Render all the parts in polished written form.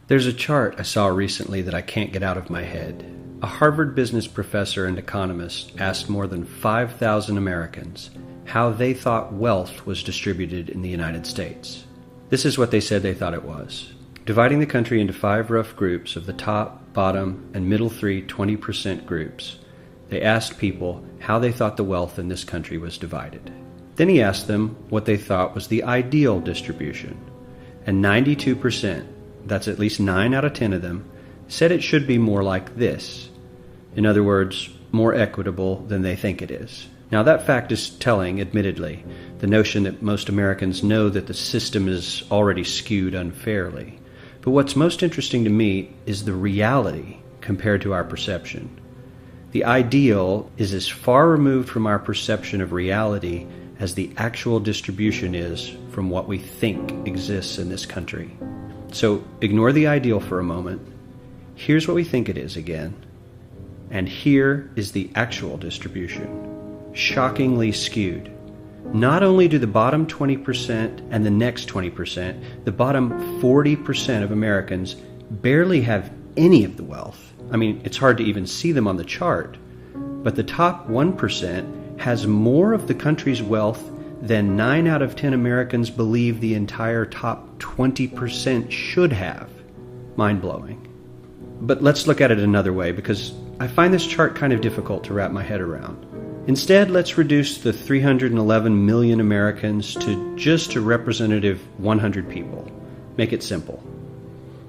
There's a chart I saw recently that I can't get out of my head. A Harvard business professor and economist asked more than 5,000 Americans how they thought wealth was distributed in the United States. This is what they said they thought it was. Dividing the country into 5 rough groups of the top, bottom, and middle 3 20% groups, they asked people how they thought the wealth in this country was divided. Then he asked them what they thought was the ideal distribution. And 92%, that's at least 9 out of 10 of them, said it should be more like this. In other words, more equitable than they think it is. Now that fact is telling, admittedly, the notion that most Americans know that the system is already skewed unfairly. But what's most interesting to me is the reality compared to our perception. The ideal is as far removed from our perception of reality as the actual distribution is from what we think exists in this country. So ignore the ideal for a moment. Here's what we think it is again. And here is the actual distribution. Shockingly skewed. Not only do the bottom 20% and the next 20%, the bottom 40% of Americans barely have any of the wealth. I mean, it's hard to even see them on the chart. But the top 1% has more of the country's wealth than 9 out of 10 Americans believe the entire top 20% should have. Mind-blowing. But let's look at it another way, because I find this chart kind of difficult to wrap my head around. Instead, let's reduce the 311 million Americans to just a representative 100 people. Make it simple.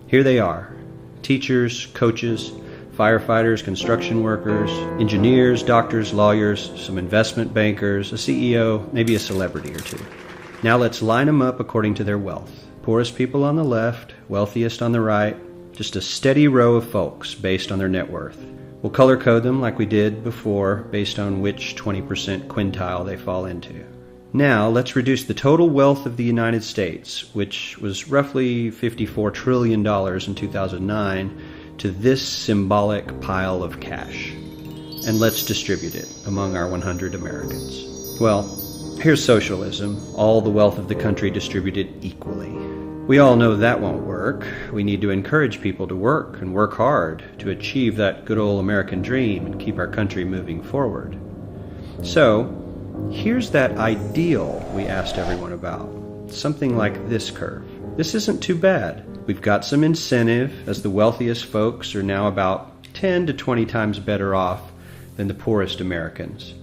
Here they are: teachers, coaches, firefighters, construction workers, engineers, doctors, lawyers, some investment bankers, a CEO, maybe a celebrity or two. Now let's line them up according to their wealth. Poorest people on the left, wealthiest on the right, just a steady row of folks based on their net worth. We'll color code them like we did before based on which 20% quintile they fall into. Now let's reduce the total wealth of the United States, which was roughly $54 trillion in 2009, to this symbolic pile of cash. And let's distribute it among our 100 Americans. Well, here's socialism, all the wealth of the country distributed equally. We all know that won't work. We need to encourage people to work and work hard to achieve that good old American dream and keep our country moving forward. So, here's that ideal we asked everyone about. Something like this curve. This isn't too bad. We've got some incentive, as the wealthiest folks are now about 10 to 20 times better off than the poorest Americans.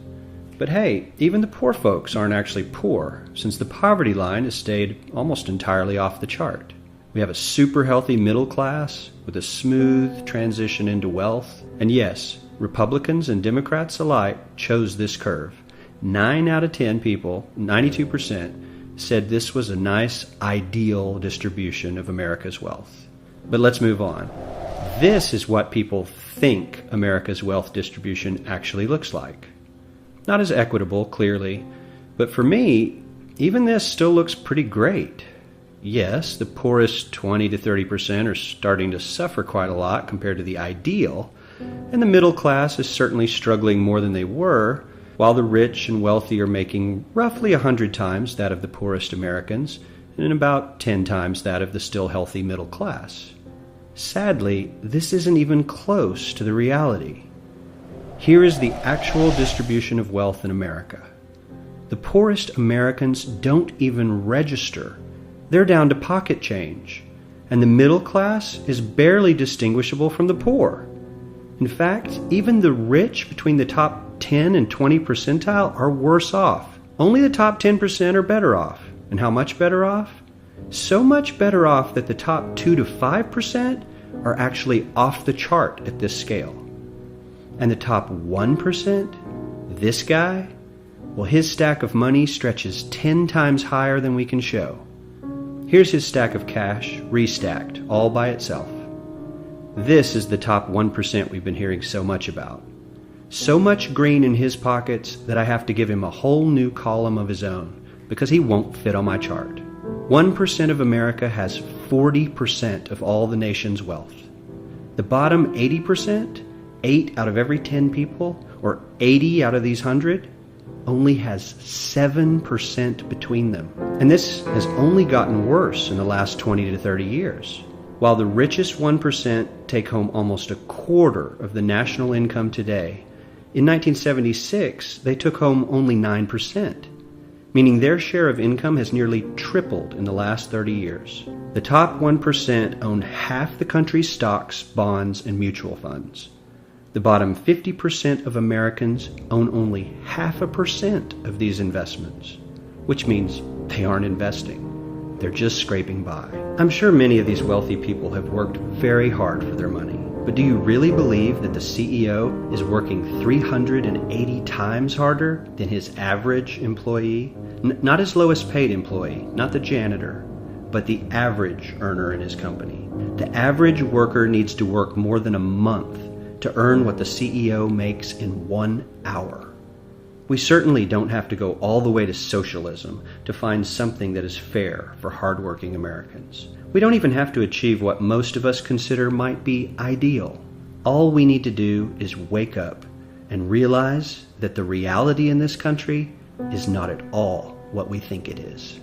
But hey, even the poor folks aren't actually poor, since the poverty line has stayed almost entirely off the chart. We have a super healthy middle class with a smooth transition into wealth. And yes, Republicans and Democrats alike chose this curve. 9 out of 10 people, 92%, said this was a nice, ideal distribution of America's wealth. But let's move on. This is what people think America's wealth distribution actually looks like. Not as equitable, clearly, but for me, even this still looks pretty great. Yes, the poorest 20 to 30% are starting to suffer quite a lot compared to the ideal, and the middle class is certainly struggling more than they were, while the rich and wealthy are making roughly 100 times that of the poorest Americans, and about 10 times that of the still healthy middle class. Sadly, this isn't even close to the reality. Here is the actual distribution of wealth in America. The poorest Americans don't even register. They're down to pocket change, and the middle class is barely distinguishable from the poor. In fact, even the rich between the top 10 and 20 percentile are worse off. Only the top 10% are better off. And how much better off? So much better off that the top 2 to 5% are actually off the chart at this scale. And the top 1%, this guy, well, his stack of money stretches 10 times higher than we can show. Here's his stack of cash, restacked, all by itself. This is the top 1% we've been hearing so much about. So much green in his pockets that I have to give him a whole new column of his own, because he won't fit on my chart. 1% of America has 40% of all the nation's wealth. The bottom 80%, 8 out of every 10 people, or 80 out of these 100, only has 7% between them. And this has only gotten worse in the last 20 to 30 years. While the richest 1% take home almost a quarter of the national income today, in 1976 they took home only 9%, meaning their share of income has nearly tripled in the last 30 years. The top 1% own half the country's stocks, bonds, and mutual funds. The bottom 50% of Americans own only 0.5% of these investments, which means they aren't investing. They're just scraping by. I'm sure many of these wealthy people have worked very hard for their money. But do you really believe that the CEO is working 380 times harder than his average employee? Not his lowest paid employee, not the janitor, but the average earner in his company. The average worker needs to work more than a month to earn what the CEO makes in 1 hour. We certainly don't have to go all the way to socialism to find something that is fair for hardworking Americans. We don't even have to achieve what most of us consider might be ideal. All we need to do is wake up and realize that the reality in this country is not at all what we think it is.